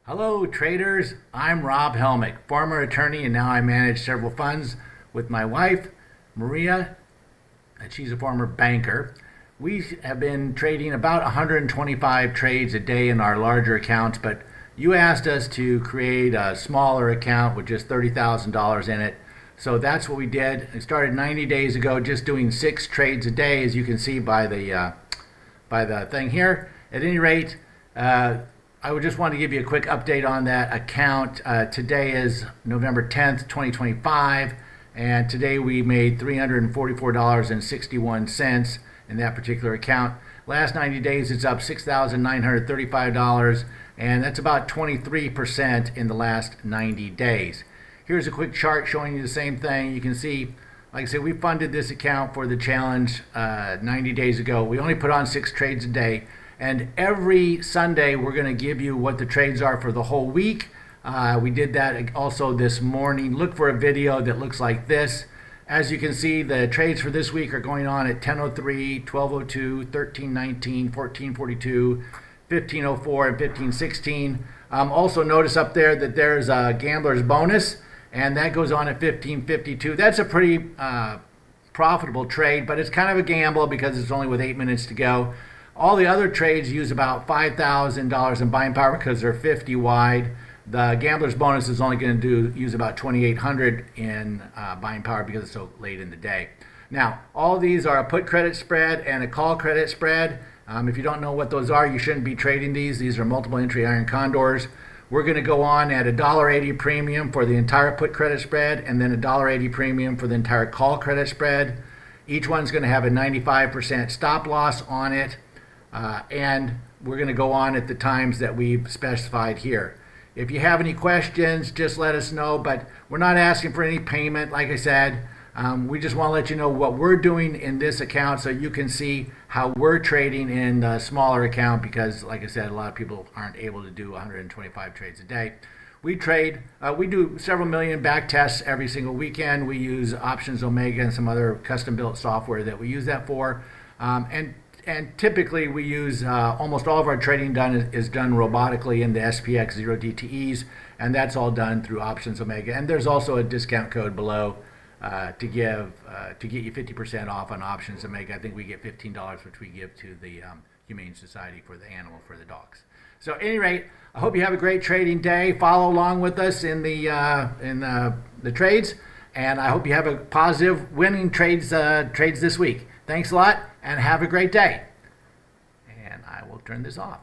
Hello traders, I'm Rob Helmick, former attorney, and now I manage several funds with my wife, Maria, and she's a former banker. We have been trading about 125 trades a day in our larger accounts, but you asked us to create a smaller account with just $30,000 in it. So that's what we did. I started 90 days ago just doing 6 trades a day, as you can see by the thing here. At any rate, I would just want to give you a quick update on that account. Today is November 10th, 2025, and today we made $344.61 in that particular account. Last 90 days, it's up $6,935, and that's about 23% in the last 90 days. Here's a quick chart showing you the same thing. You can see, like I said, we funded this account for the challenge 90 days ago. We only put on 6 trades a day. And every Sunday, we're going to give you what the trades are for the whole week. We did that also this morning. Look for a video that looks like this. As you can see, the trades for this week are going on at 10:03, 12:02, 13:19, 14:42, 15:04, and 15:16. Also notice up there that there's a gambler's bonus, and that goes on at 15:52. That's a pretty profitable trade, but it's kind of a gamble because it's only with 8 minutes to go. All the other trades use about $5,000 in buying power because they're 50 wide. The gambler's bonus is only going to use about 2,800 in buying power because it's so late in the day. Now, all these are a put credit spread and a call credit spread. If you don't know what those are, you shouldn't be trading these. These are multiple entry iron condors. We're going to go on at $1.80 premium for the entire put credit spread and then $1.80 premium for the entire call credit spread. Each one's going to have a 95% stop loss on it. And we're going to go on at the times that we've specified here. If you have any questions, just let us know, but we're not asking for any payment. Like I said, we just want to let you know what we're doing in this account so you can see how we're trading in the smaller account because, like I said, a lot of people aren't able to do 125 trades a day. We do several million back tests every single weekend. We use Options Omega and some other custom-built software that we use that for. And typically we use almost all of our trading is done robotically in the SPX 0DTEs, and that's all done through Options Omega. And there's also a discount code below to get you 50% off on Options Omega. I think we get $15, which we give to the Humane Society for the animal, for the dogs. So at any rate, I hope you have a great trading day. Follow along with us in the trades, and I hope you have a positive winning trades this week. Thanks a lot, and have a great day. And I will turn this off.